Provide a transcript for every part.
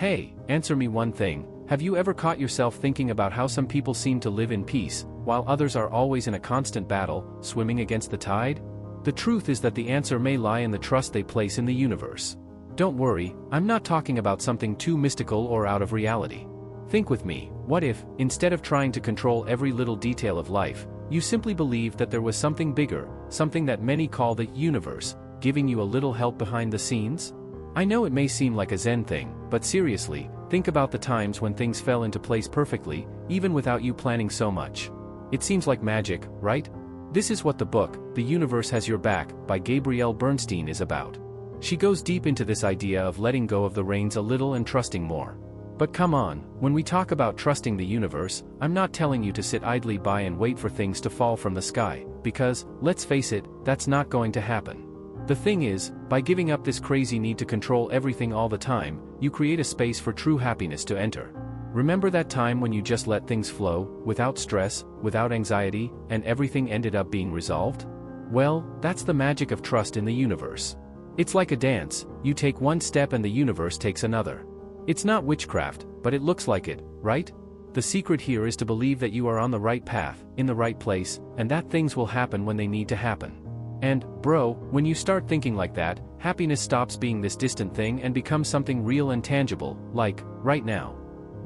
Hey, answer me one thing. Have you ever caught yourself thinking about how some people seem to live in peace, while others are always in a constant battle, swimming against the tide? The truth is that the answer may lie in the trust they place in the universe. Don't worry, I'm not talking about something too mystical or out of reality. Think with me, what if, instead of trying to control every little detail of life, you simply believed that there was something bigger, something that many call the universe, giving you a little help behind the scenes? I know it may seem like a Zen thing, but seriously, think about the times when things fell into place perfectly, even without you planning so much. It seems like magic, right? This is what the book, The Universe Has Your Back, by Gabrielle Bernstein is about. She goes deep into this idea of letting go of the reins a little and trusting more. But come on, when we talk about trusting the universe, I'm not telling you to sit idly by and wait for things to fall from the sky, because, let's face it, that's not going to happen. The thing is, by giving up this crazy need to control everything all the time, you create a space for true happiness to enter. Remember that time when you just let things flow, without stress, without anxiety, and everything ended up being resolved? Well, that's the magic of trust in the universe. It's like a dance, you take one step and the universe takes another. It's not witchcraft, but it looks like it, right? The secret here is to believe that you are on the right path, in the right place, and that things will happen when they need to happen. And, bro, when you start thinking like that, happiness stops being this distant thing and becomes something real and tangible, like, right now.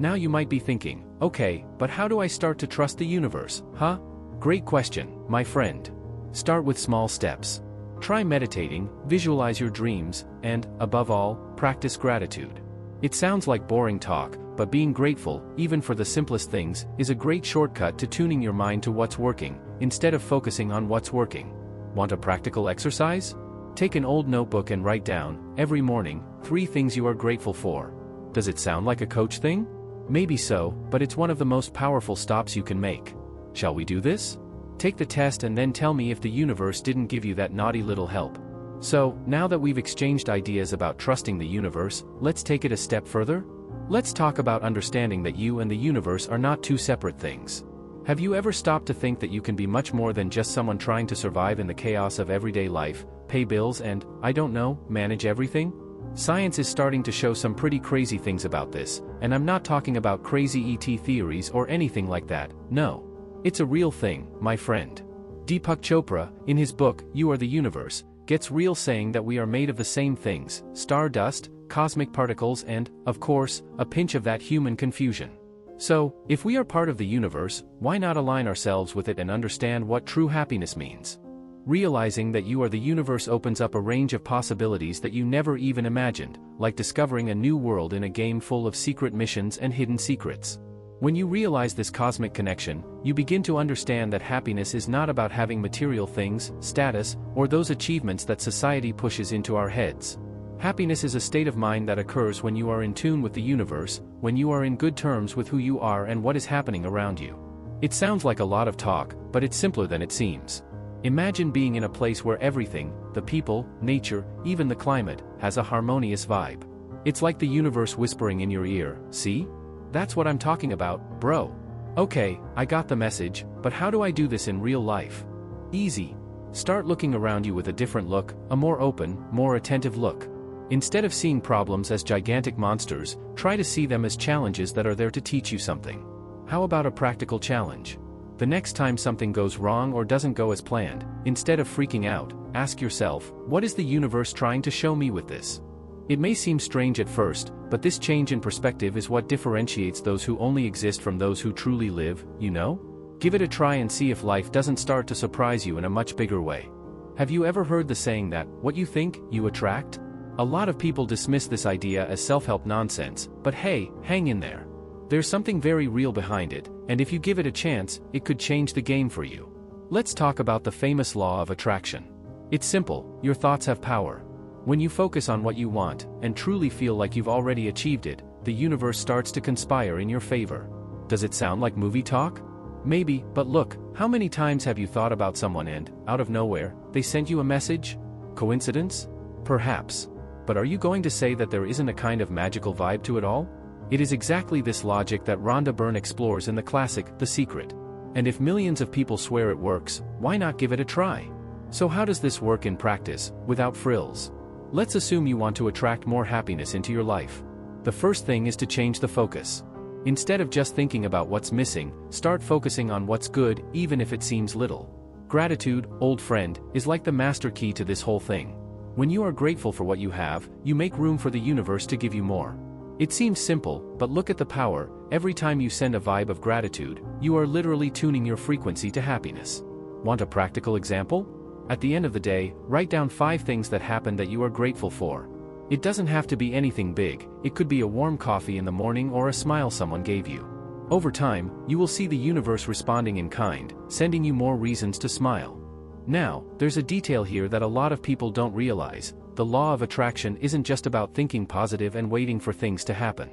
Now you might be thinking, okay, but how do I start to trust the universe, huh? Great question, my friend. Start with small steps. Try meditating, visualize your dreams, and, above all, practice gratitude. It sounds like boring talk, but being grateful, even for the simplest things, is a great shortcut to tuning your mind to what's working, instead of focusing on what's working. Want a practical exercise? Take an old notebook and write down, every morning, 3 things you are grateful for. Does it sound like a coach thing? Maybe so, but it's one of the most powerful stops you can make. Shall we do this? Take the test and then tell me if the universe didn't give you that naughty little help. So, now that we've exchanged ideas about trusting the universe, let's take it a step further? Let's talk about understanding that you and the universe are not two separate things. Have you ever stopped to think that you can be much more than just someone trying to survive in the chaos of everyday life, pay bills and, I don't know, manage everything? Science is starting to show some pretty crazy things about this, and I'm not talking about crazy ET theories or anything like that, no. It's a real thing, my friend. Deepak Chopra, in his book, You Are the Universe, gets real saying that we are made of the same things, stardust, cosmic particles and, of course, a pinch of that human confusion. So, if we are part of the universe, why not align ourselves with it and understand what true happiness means? Realizing that you are the universe opens up a range of possibilities that you never even imagined, like discovering a new world in a game full of secret missions and hidden secrets. When you realize this cosmic connection, you begin to understand that happiness is not about having material things, status, or those achievements that society pushes into our heads. Happiness is a state of mind that occurs when you are in tune with the universe, when you are in good terms with who you are and what is happening around you. It sounds like a lot of talk, but it's simpler than it seems. Imagine being in a place where everything, the people, nature, even the climate, has a harmonious vibe. It's like the universe whispering in your ear, see? That's what I'm talking about, bro. Okay, I got the message, but how do I do this in real life? Easy. Start looking around you with a different look, a more open, more attentive look. Instead of seeing problems as gigantic monsters, try to see them as challenges that are there to teach you something. How about a practical challenge? The next time something goes wrong or doesn't go as planned, instead of freaking out, ask yourself, what is the universe trying to show me with this? It may seem strange at first, but this change in perspective is what differentiates those who only exist from those who truly live, you know? Give it a try and see if life doesn't start to surprise you in a much bigger way. Have you ever heard the saying that, what you think, you attract? A lot of people dismiss this idea as self-help nonsense, but hey, hang in there. There's something very real behind it, and if you give it a chance, it could change the game for you. Let's talk about the famous law of attraction. It's simple, your thoughts have power. When you focus on what you want, and truly feel like you've already achieved it, the universe starts to conspire in your favor. Does it sound like movie talk? Maybe, but look, how many times have you thought about someone and, out of nowhere, they sent you a message? Coincidence? Perhaps. But are you going to say that there isn't a kind of magical vibe to it all? It is exactly this logic that Rhonda Byrne explores in the classic, The Secret. And if millions of people swear it works, why not give it a try? So how does this work in practice, without frills? Let's assume you want to attract more happiness into your life. The first thing is to change the focus. Instead of just thinking about what's missing, start focusing on what's good, even if it seems little. Gratitude, old friend, is like the master key to this whole thing. When you are grateful for what you have, you make room for the universe to give you more. It seems simple, but look at the power. Every time you send a vibe of gratitude, you are literally tuning your frequency to happiness. Want a practical example? At the end of the day, write down 5 things that happened that you are grateful for. It doesn't have to be anything big. It could be a warm coffee in the morning or a smile someone gave you. Over time, you will see the universe responding in kind, sending you more reasons to smile. Now, there's a detail here that a lot of people don't realize. The law of attraction isn't just about thinking positive and waiting for things to happen.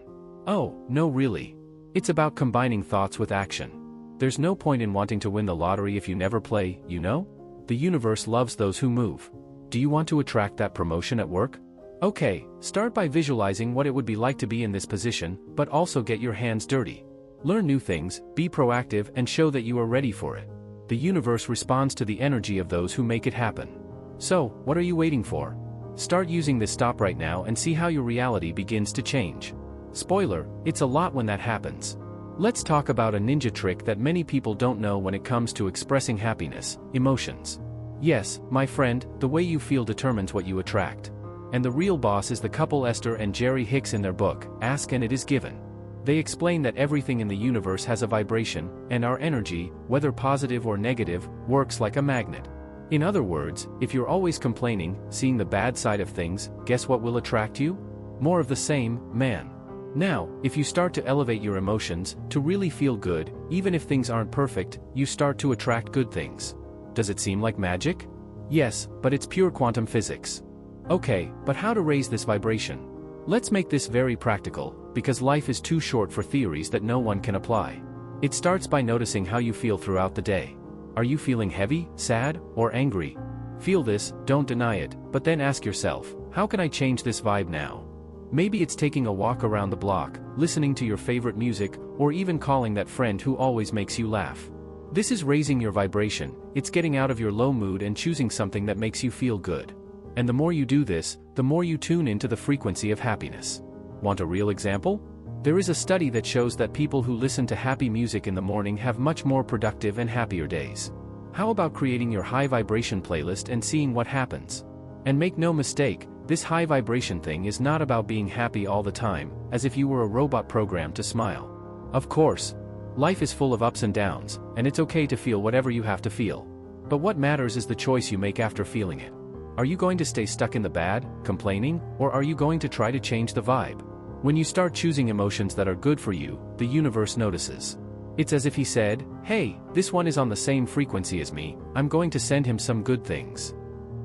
Oh, no really. It's about combining thoughts with action. There's no point in wanting to win the lottery if you never play, you know? The universe loves those who move. Do you want to attract that promotion at work? Okay, start by visualizing what it would be like to be in this position, but also get your hands dirty. Learn new things, be proactive, and show that you are ready for it. The universe responds to the energy of those who make it happen. So, what are you waiting for? Start using this stop right now and see how your reality begins to change. Spoiler, it's a lot when that happens. Let's talk about a ninja trick that many people don't know when it comes to expressing happiness: emotions. Yes, my friend, the way you feel determines what you attract. And the real boss is the couple Esther and Jerry Hicks in their book, Ask and It Is Given. They explain that everything in the universe has a vibration, and our energy, whether positive or negative, works like a magnet. In other words, if you're always complaining, seeing the bad side of things, guess what will attract you? More of the same, man. Now, if you start to elevate your emotions, to really feel good, even if things aren't perfect, you start to attract good things. Does it seem like magic? Yes, but it's pure quantum physics. Okay, but how to raise this vibration? Let's make this very practical, because life is too short for theories that no one can apply. It starts by noticing how you feel throughout the day. Are you feeling heavy, sad, or angry? Feel this, don't deny it, but then ask yourself, how can I change this vibe now? Maybe it's taking a walk around the block, listening to your favorite music, or even calling that friend who always makes you laugh. This is raising your vibration. It's getting out of your low mood and choosing something that makes you feel good. And the more you do this, the more you tune into the frequency of happiness. Want a real example? There is a study that shows that people who listen to happy music in the morning have much more productive and happier days. How about creating your high vibration playlist and seeing what happens? And make no mistake, this high vibration thing is not about being happy all the time, as if you were a robot programmed to smile. Of course, life is full of ups and downs, and it's okay to feel whatever you have to feel. But what matters is the choice you make after feeling it. Are you going to stay stuck in the bad, complaining, or are you going to try to change the vibe? When you start choosing emotions that are good for you, the universe notices. It's as if he said, hey, this one is on the same frequency as me, I'm going to send him some good things.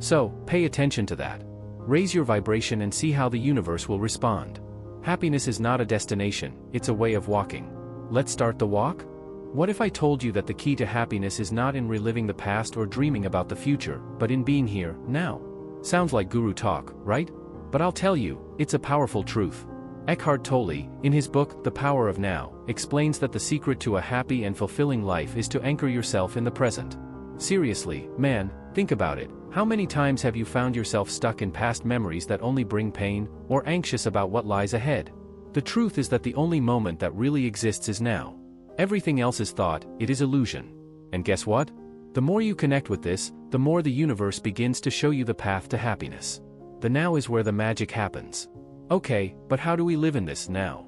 So, pay attention to that. Raise your vibration and see how the universe will respond. Happiness is not a destination, it's a way of walking. Let's start the walk? What if I told you that the key to happiness is not in reliving the past or dreaming about the future, but in being here, now? Sounds like guru talk, right? But I'll tell you, it's a powerful truth. Eckhart Tolle, in his book, The Power of Now, explains that the secret to a happy and fulfilling life is to anchor yourself in the present. Seriously, man, think about it. How many times have you found yourself stuck in past memories that only bring pain, or anxious about what lies ahead? The truth is that the only moment that really exists is now. Everything else is thought, it is illusion. And guess what? The more you connect with this, the more the universe begins to show you the path to happiness. The now is where the magic happens. Okay, but how do we live in this now?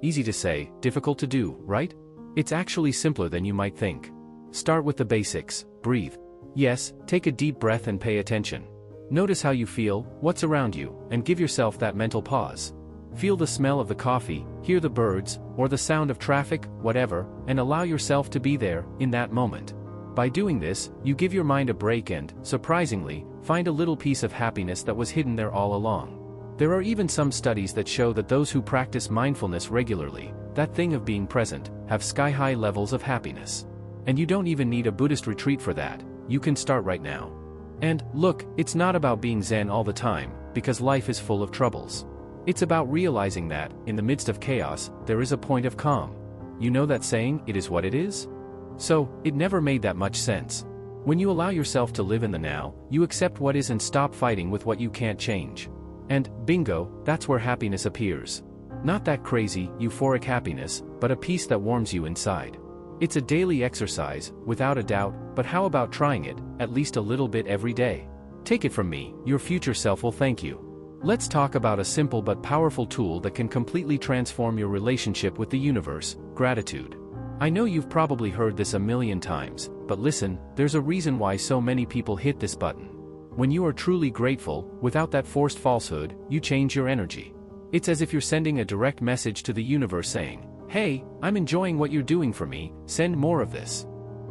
Easy to say, difficult to do, right? It's actually simpler than you might think. Start with the basics, breathe. Yes, take a deep breath and pay attention. Notice how you feel, what's around you, and give yourself that mental pause. Feel the smell of the coffee, hear the birds, or the sound of traffic, whatever, and allow yourself to be there, in that moment. By doing this, you give your mind a break and, surprisingly, find a little piece of happiness that was hidden there all along. There are even some studies that show that those who practice mindfulness regularly, that thing of being present, have sky-high levels of happiness. And you don't even need a Buddhist retreat for that, you can start right now. And, look, it's not about being Zen all the time, because life is full of troubles. It's about realizing that, in the midst of chaos, there is a point of calm. You know that saying, it is what it is? So, it never made that much sense. When you allow yourself to live in the now, you accept what is and stop fighting with what you can't change. And, bingo, that's where happiness appears. Not that crazy, euphoric happiness, but a peace that warms you inside. It's a daily exercise, without a doubt, but how about trying it, at least a little bit every day? Take it from me, your future self will thank you. Let's talk about a simple but powerful tool that can completely transform your relationship with the universe: gratitude. I know you've probably heard this a million times, but listen, there's a reason why so many people hit this button. When you are truly grateful, without that forced falsehood, you change your energy. It's as if you're sending a direct message to the universe saying, "Hey, I'm enjoying what you're doing for me, send more of this."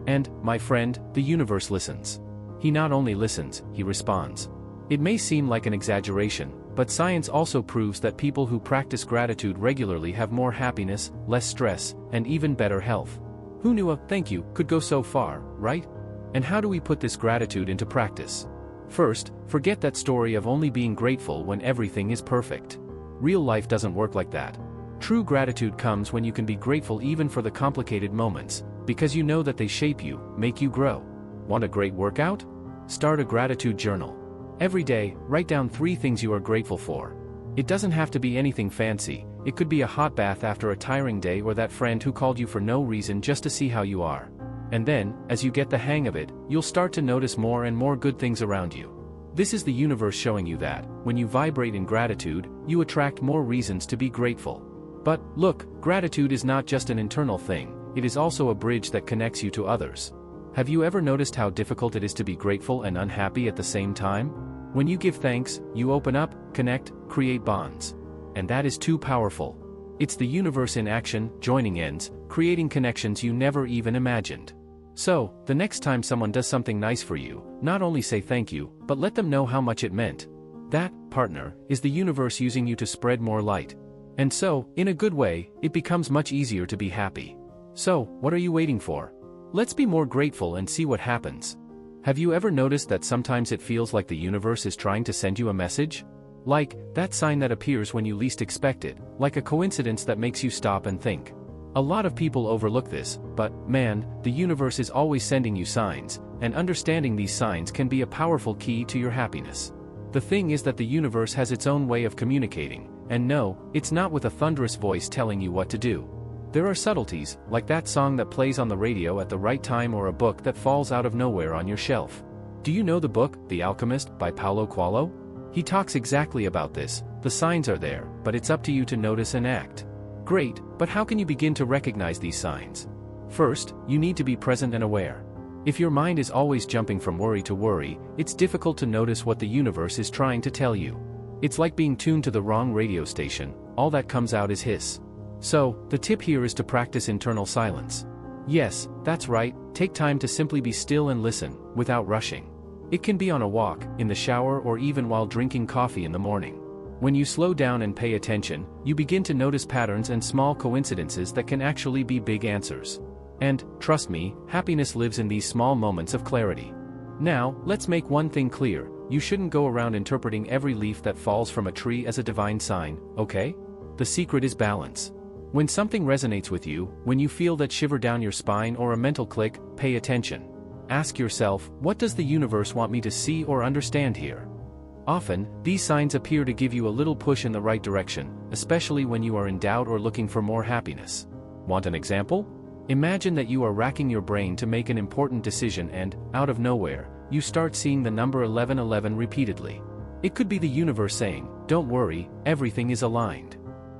And, my friend, the universe listens. He not only listens, he responds. It may seem like an exaggeration, but science also proves that people who practice gratitude regularly have more happiness, less stress, and even better health. Who knew a "thank you" could go so far, right? And how do we put this gratitude into practice? First, forget that story of only being grateful when everything is perfect. Real life doesn't work like that. True gratitude comes when you can be grateful even for the complicated moments, because you know that they shape you, make you grow. Want a great workout? Start a gratitude journal. Every day, write down 3 things you are grateful for. It doesn't have to be anything fancy. It could be a hot bath after a tiring day, or that friend who called you for no reason just to see how you are. And then, as you get the hang of it, you'll start to notice more and more good things around you. This is the universe showing you that, when you vibrate in gratitude, you attract more reasons to be grateful. But, look, gratitude is not just an internal thing, it is also a bridge that connects you to others. Have you ever noticed how difficult it is to be grateful and unhappy at the same time? When you give thanks, you open up, connect, create bonds. And that is too powerful. It's the universe in action, joining ends, creating connections you never even imagined. So, the next time someone does something nice for you, not only say thank you, but let them know how much it meant. That, partner, is the universe using you to spread more light. And so, in a good way, it becomes much easier to be happy. So, what are you waiting for? Let's be more grateful and see what happens. Have you ever noticed that sometimes it feels like the universe is trying to send you a message? Like, that sign that appears when you least expect it, like a coincidence that makes you stop and think. A lot of people overlook this, but, man, the universe is always sending you signs, and understanding these signs can be a powerful key to your happiness. The thing is that the universe has its own way of communicating, and no, it's not with a thunderous voice telling you what to do. There are subtleties, like that song that plays on the radio at the right time, or a book that falls out of nowhere on your shelf. Do you know the book, The Alchemist, by Paulo Coelho? He talks exactly about this. The signs are there, but it's up to you to notice and act. Great, but how can you begin to recognize these signs? First, you need to be present and aware. If your mind is always jumping from worry to worry, it's difficult to notice what the universe is trying to tell you. It's like being tuned to the wrong radio station, all that comes out is hiss. So, the tip here is to practice internal silence. Yes, that's right, take time to simply be still and listen, without rushing. It can be on a walk, in the shower, or even while drinking coffee in the morning. When you slow down and pay attention, you begin to notice patterns and small coincidences that can actually be big answers. And, trust me, happiness lives in these small moments of clarity. Now, let's make one thing clear: you shouldn't go around interpreting every leaf that falls from a tree as a divine sign, okay? The secret is balance. When something resonates with you, when you feel that shiver down your spine or a mental click, pay attention. Ask yourself, what does the universe want me to see or understand here? Often, these signs appear to give you a little push in the right direction, especially when you are in doubt or looking for more happiness. Want an example? Imagine that you are racking your brain to make an important decision and, out of nowhere, you start seeing the number 1111 repeatedly. It could be the universe saying, "Don't worry, everything is aligned."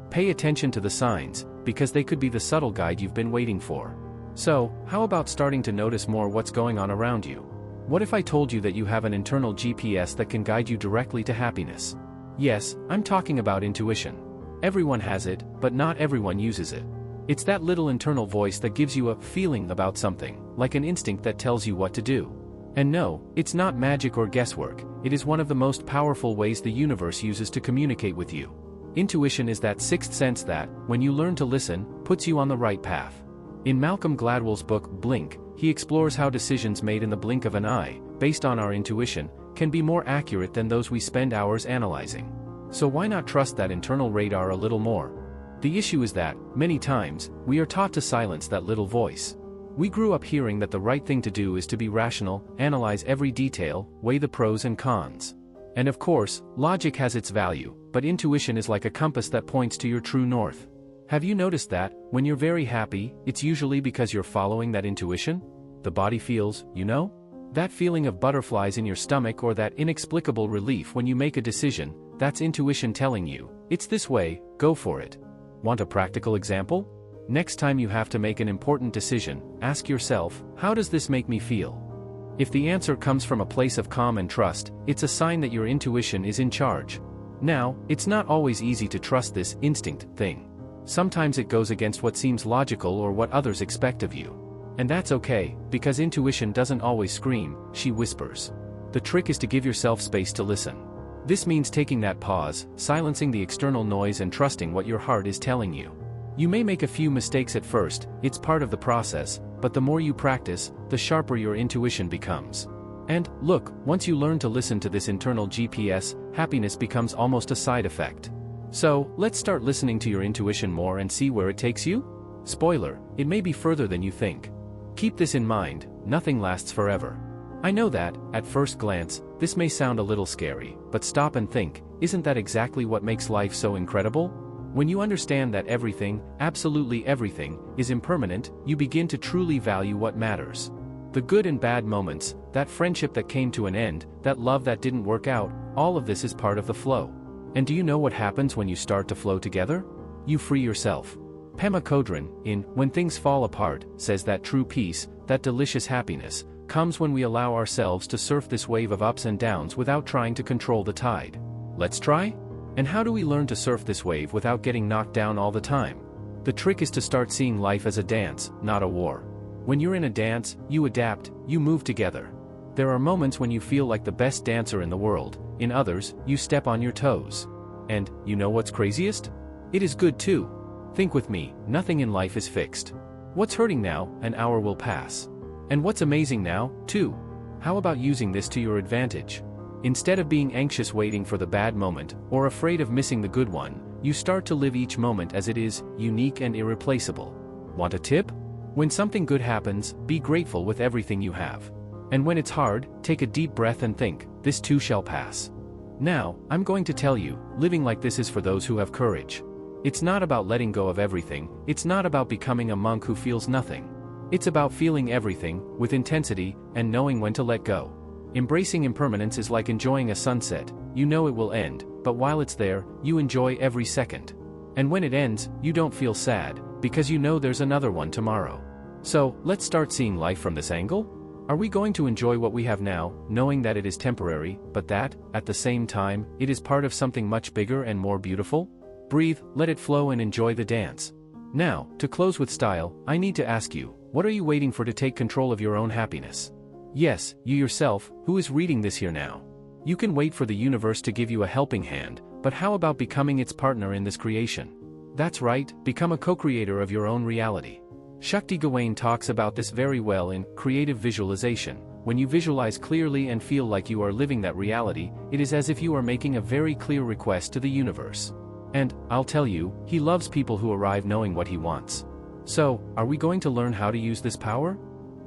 Pay attention to the signs, because they could be the subtle guide you've been waiting for. So, how about starting to notice more what's going on around you? What if I told you that you have an internal GPS that can guide you directly to happiness? Yes, I'm talking about intuition. Everyone has it, but not everyone uses it. It's that little internal voice that gives you a feeling about something, like an instinct that tells you what to do. And no, it's not magic or guesswork, it is one of the most powerful ways the universe uses to communicate with you. Intuition is that sixth sense that, when you learn to listen, puts you on the right path. In Malcolm Gladwell's book, Blink, he explores how decisions made in the blink of an eye, based on our intuition, can be more accurate than those we spend hours analyzing. So why not trust that internal radar a little more? The issue is that, many times, we are taught to silence that little voice. We grew up hearing that the right thing to do is to be rational, analyze every detail, weigh the pros and cons. And of course, logic has its value, but intuition is like a compass that points to your true north. Have you noticed that, when you're very happy, it's usually because you're following that intuition? The body feels, you know? That feeling of butterflies in your stomach or that inexplicable relief when you make a decision, that's intuition telling you, it's this way, go for it. Want a practical example? Next time you have to make an important decision, ask yourself, how does this make me feel? If the answer comes from a place of calm and trust, it's a sign that your intuition is in charge. Now, it's not always easy to trust this instinct thing. Sometimes it goes against what seems logical or what others expect of you. And that's okay, because intuition doesn't always scream, she whispers. The trick is to give yourself space to listen. This means taking that pause, silencing the external noise and trusting what your heart is telling you. You may make a few mistakes at first, it's part of the process, but the more you practice, the sharper your intuition becomes. And, look, once you learn to listen to this internal GPS, happiness becomes almost a side effect. So, let's start listening to your intuition more and see where it takes you? Spoiler, it may be further than you think. Keep this in mind, nothing lasts forever. I know that, at first glance, this may sound a little scary, but stop and think, isn't that exactly what makes life so incredible? When you understand that everything, absolutely everything, is impermanent, you begin to truly value what matters. The good and bad moments, that friendship that came to an end, that love that didn't work out, all of this is part of the flow. And do you know what happens when you start to flow together? You free yourself. Pema Chodron, in When Things Fall Apart, says that true peace, that delicious happiness, comes when we allow ourselves to surf this wave of ups and downs without trying to control the tide. Let's try? And how do we learn to surf this wave without getting knocked down all the time? The trick is to start seeing life as a dance, not a war. When you're in a dance, you adapt, you move together. There are moments when you feel like the best dancer in the world, in others, you step on your toes. And, you know what's craziest? It is good too. Think with me, nothing in life is fixed. What's hurting now, an hour will pass. And what's amazing now, too? How about using this to your advantage? Instead of being anxious waiting for the bad moment, or afraid of missing the good one, you start to live each moment as it is, unique and irreplaceable. Want a tip? When something good happens, be grateful with everything you have. And when it's hard, take a deep breath and think, this too shall pass. Now, I'm going to tell you, living like this is for those who have courage. It's not about letting go of everything, it's not about becoming a monk who feels nothing. It's about feeling everything, with intensity, and knowing when to let go. Embracing impermanence is like enjoying a sunset, you know it will end, but while it's there, you enjoy every second. And when it ends, you don't feel sad, because you know there's another one tomorrow. So, let's start seeing life from this angle? Are we going to enjoy what we have now, knowing that it is temporary, but that, at the same time, it is part of something much bigger and more beautiful? Breathe, let it flow and enjoy the dance. Now, to close with style, I need to ask you, what are you waiting for to take control of your own happiness? Yes, you yourself, who is reading this here now. You can wait for the universe to give you a helping hand, but how about becoming its partner in this creation? That's right, become a co-creator of your own reality. Shakti Gawain talks about this very well in Creative Visualization. When you visualize clearly and feel like you are living that reality, it is as if you are making a very clear request to the universe. And, I'll tell you, he loves people who arrive knowing what he wants. So, are we going to learn how to use this power?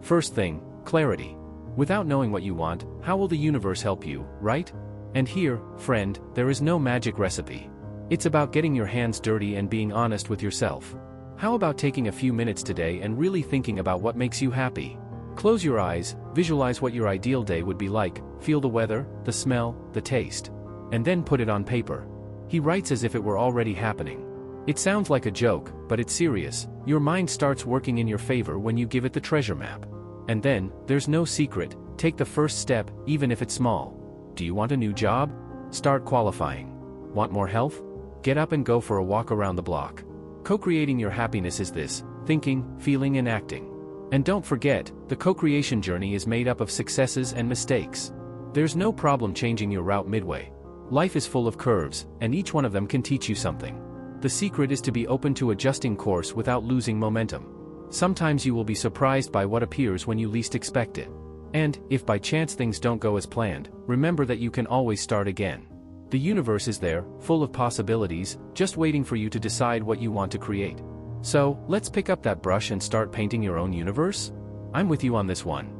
First thing, clarity. Without knowing what you want, how will the universe help you, right? And here, friend, there is no magic recipe. It's about getting your hands dirty and being honest with yourself. How about taking a few minutes today and really thinking about what makes you happy? Close your eyes, visualize what your ideal day would be like, feel the weather, the smell, the taste. And then put it on paper. He writes as if it were already happening. It sounds like a joke, but it's serious. Your mind starts working in your favor when you give it the treasure map. And then, there's no secret, take the first step, even if it's small. Do you want a new job? Start qualifying. Want more health? Get up and go for a walk around the block. Co-creating your happiness is this, thinking, feeling and acting. And don't forget, the co-creation journey is made up of successes and mistakes. There's no problem changing your route midway. Life is full of curves, and each one of them can teach you something. The secret is to be open to adjusting course without losing momentum. Sometimes you will be surprised by what appears when you least expect it. And, if by chance things don't go as planned, remember that you can always start again. The universe is there, full of possibilities, just waiting for you to decide what you want to create. So, let's pick up that brush and start painting your own universe? I'm with you on this one.